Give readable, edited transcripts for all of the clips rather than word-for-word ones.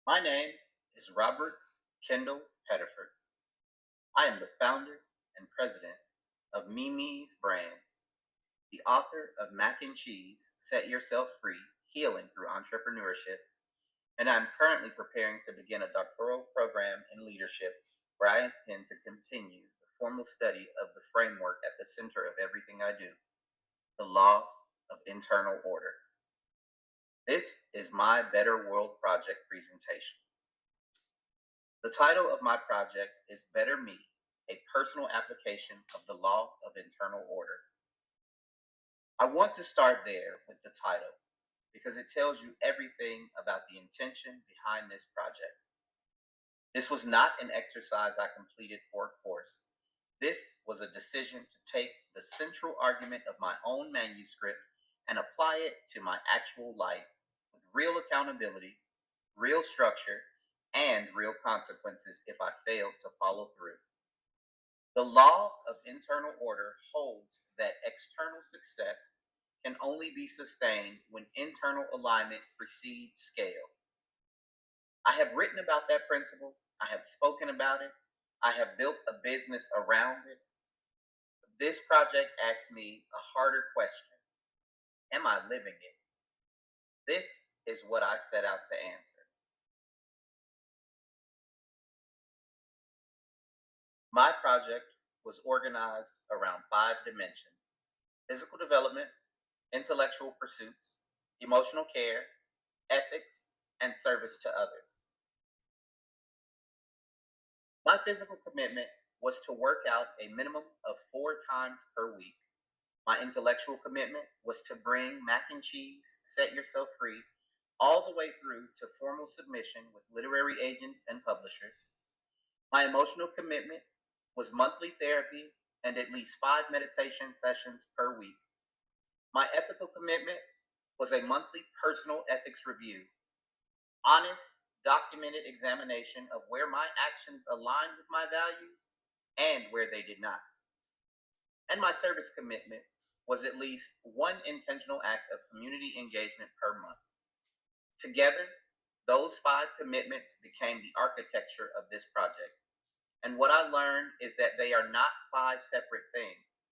My name is Robert Kendall Pettiford. I am the founder and president of Mimi's Brands, the author of Mac and Cheese, Set Yourself Free, Healing Through Entrepreneurship, and I'm currently preparing to begin a doctoral program in leadership where I intend to continue the formal study of the framework at the center of everything I do, the law of internal order. This is my Better World Project presentation. The title of my project is Better Me, a personal application of the law of internal order. I want to start there with the title because it tells you everything about the intention behind this project. This was not an exercise I completed for a course. This was a decision to take the central argument of my own manuscript and apply it to my actual life with real accountability, real structure, and real consequences if I failed to follow through. The law of internal order holds that external success can only be sustained when internal alignment precedes scale. I have written about that principle, I have spoken about it, I have built a business around it. This project asks me a harder question. Am I living it? This is what I set out to answer. My project was organized around 5 dimensions: physical development, intellectual pursuits, emotional care, ethics, and service to others. My physical commitment was to work out a minimum of 4 times per week. My intellectual commitment was to bring Mac and Cheese, Set Yourself Free, all the way through to formal submission with literary agents and publishers. My emotional commitment was monthly therapy and at least 5 meditation sessions per week. My ethical commitment was a monthly personal ethics review, honest, documented examination of where my actions aligned with my values and where they did not. And my service commitment was at least one intentional act of community engagement per month. Together, those 5 commitments became the architecture of this project. And what I learned is that they are not 5 separate things.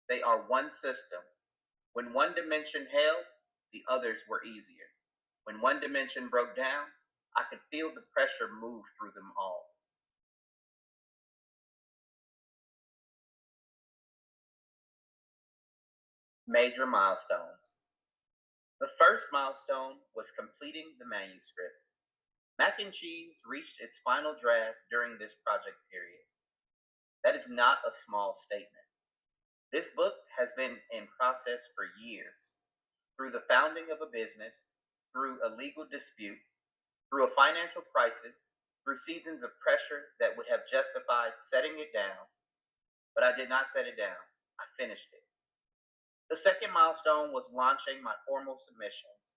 They are one system. When one dimension held, the others were easier. When one dimension broke down, I could feel the pressure move through them all. Major milestones. The first milestone was completing the manuscript. Mac and Cheese reached its final draft during this project period. That is not a small statement. This book has been in process for years, through the founding of a business, through a legal dispute, through a financial crisis, through seasons of pressure that would have justified setting it down. But I did not set it down. I finished it. The second milestone was launching my formal submissions.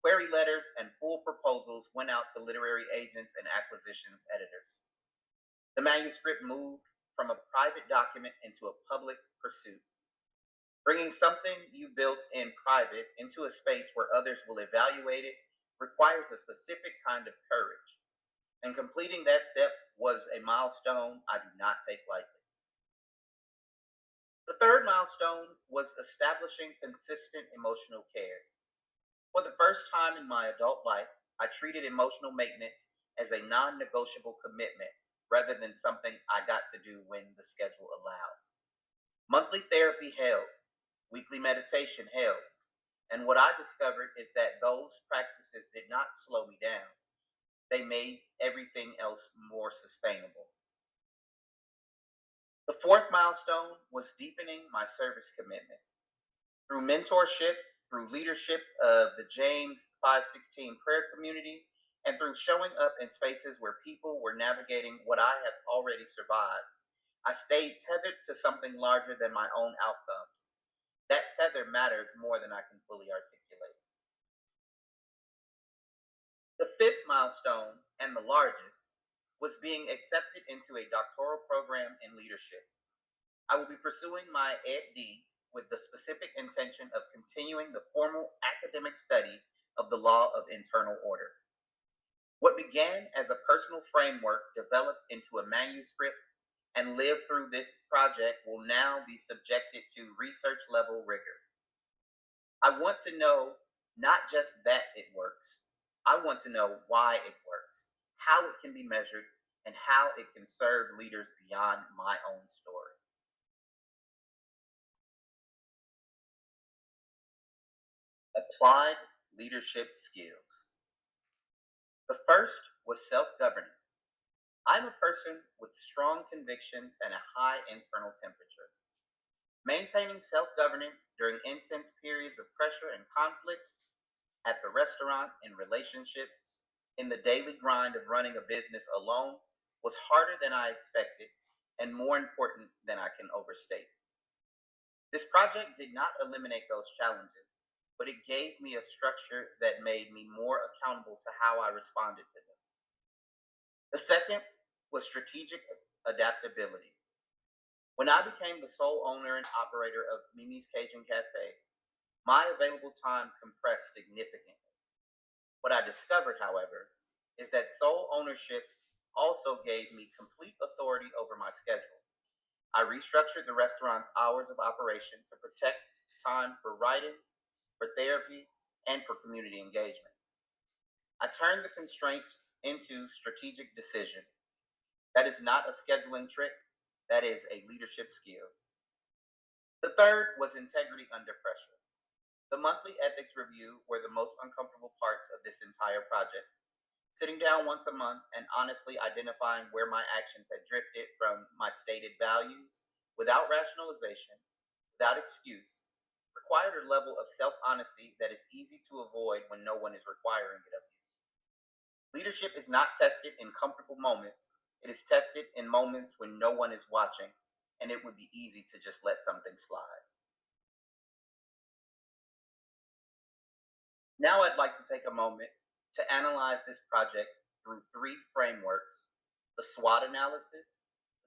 Query letters and full proposals went out to literary agents and acquisitions editors. The manuscript moved from a private document into a public pursuit. Bringing something you built in private into a space where others will evaluate it requires a specific kind of courage. And completing that step was a milestone I do not take lightly. The third milestone was establishing consistent emotional care. For the first time in my adult life, I treated emotional maintenance as a non-negotiable commitment rather than something I got to do when the schedule allowed. Monthly therapy held, weekly meditation held, and what I discovered is that those practices did not slow me down. They made everything else more sustainable. The fourth milestone was deepening my service commitment. Through mentorship, through leadership of the James 516 prayer community, and through showing up in spaces where people were navigating what I have already survived, I stayed tethered to something larger than my own outcomes. That tether matters more than I can fully articulate. The fifth milestone, and the largest, was being accepted into a doctoral program in leadership. I will be pursuing my Ed.D. with the specific intention of continuing the formal academic study of the law of internal order. What began as a personal framework developed into a manuscript and lived through this project will now be subjected to research level rigor. I want to know not just that it works, I want to know why it works, how it can be measured, and how it can serve leaders beyond my own story. Applied leadership skills. The first was self governance. I'm a person with strong convictions and a high internal temperature. Maintaining self governance during intense periods of pressure and conflict at the restaurant, in relationships, in the daily grind of running a business alone was harder than I expected and more important than I can overstate. This project did not eliminate those challenges, but it gave me a structure that made me more accountable to how I responded to them. The second was strategic adaptability. When I became the sole owner and operator of Mimi's Cajun Cafe, my available time compressed significantly. What I discovered, however, is that sole ownership also gave me complete authority over my schedule. I restructured the restaurant's hours of operation to protect time for writing, for therapy, and for community engagement. I turned the constraints into strategic decision. That is not a scheduling trick, that is a leadership skill. The third was integrity under pressure. The monthly ethics review were the most uncomfortable parts of this entire project. Sitting down once a month and honestly identifying where my actions had drifted from my stated values without rationalization, without excuse, required a level of self honesty that is easy to avoid when no one is requiring it of you. Leadership is not tested in comfortable moments, it is tested in moments when no one is watching, and it would be easy to just let something slide. Now I'd like to take a moment to analyze this project through three frameworks: the SWOT analysis,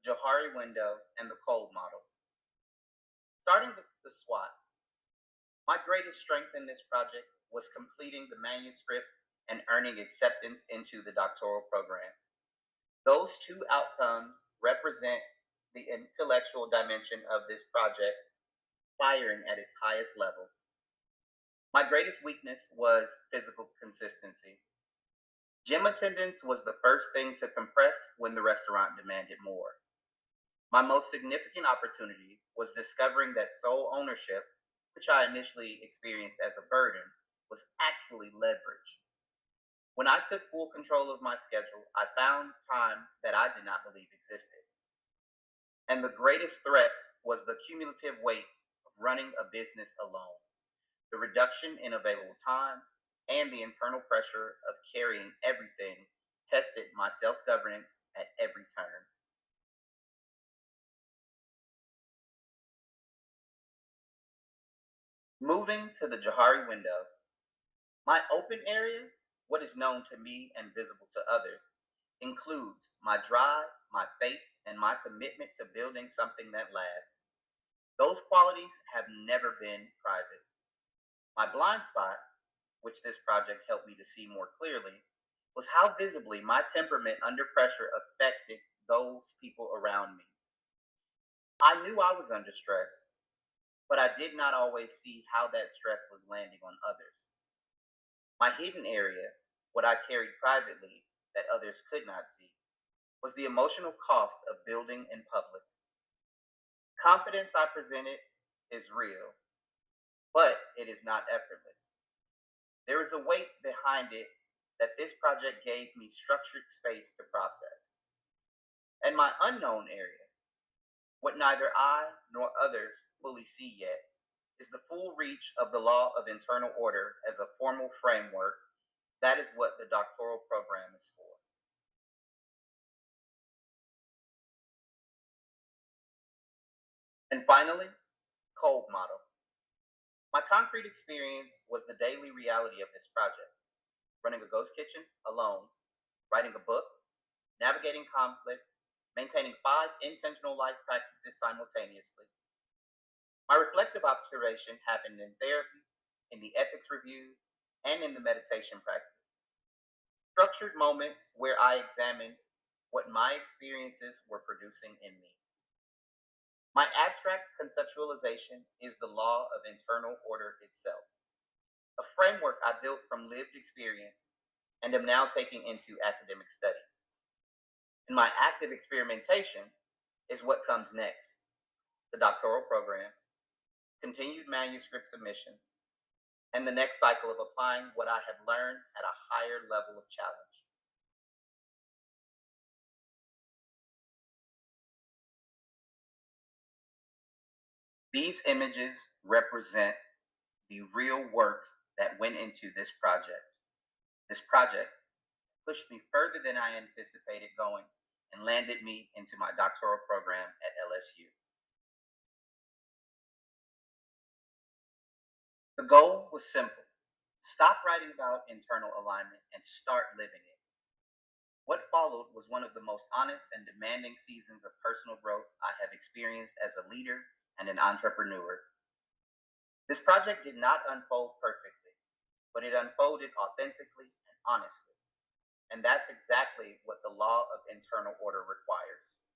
the Johari Window, and the Kolb Model. Starting with the SWOT, my greatest strength in this project was completing the manuscript and earning acceptance into the doctoral program. Those two outcomes represent the intellectual dimension of this project firing at its highest level. My greatest weakness was physical consistency. Gym attendance was the first thing to compress when the restaurant demanded more. My most significant opportunity was discovering that sole ownership, which I initially experienced as a burden, was actually leverage. When I took full control of my schedule, I found time that I did not believe existed. And the greatest threat was the cumulative weight of running a business alone, the reduction in available time, and the internal pressure of carrying everything tested my self governance at every turn. Moving to the Johari Window, my open area, what is known to me and visible to others, includes my drive, my faith, and my commitment to building something that lasts. Those qualities have never been private. My blind spot, which this project helped me to see more clearly, was how visibly my temperament under pressure affected those people around me. I knew I was under stress, but I did not always see how that stress was landing on others. My hidden area, what I carried privately that others could not see, was the emotional cost of building in public. Confidence I presented is real, but it is not effortless. There is a weight behind it that this project gave me structured space to process. And my unknown area, what neither I nor others fully see yet, is the full reach of the law of internal order as a formal framework. That is what the doctoral program is for. And finally, Kolb Model. My concrete experience was the daily reality of this project: running a ghost kitchen alone, writing a book, navigating conflict, maintaining 5 intentional life practices simultaneously. My reflective observation happened in therapy, in the ethics reviews, and in the meditation practice. Structured moments where I examined what my experiences were producing in me. My abstract conceptualization is the law of internal order itself, a framework I built from lived experience and am now taking into academic study. And my active experimentation is what comes next: the doctoral program, continued manuscript submissions, and the next cycle of applying what I have learned at a higher level of challenge. These images represent the real work that went into this project. This project pushed me further than I anticipated going and landed me into my doctoral program at LSU. The goal was simple: stop writing about internal alignment and start living it. What followed was one of the most honest and demanding seasons of personal growth I have experienced as a leader and an entrepreneur. This project did not unfold perfectly, but it unfolded authentically and honestly. And that's exactly what the law of internal order requires.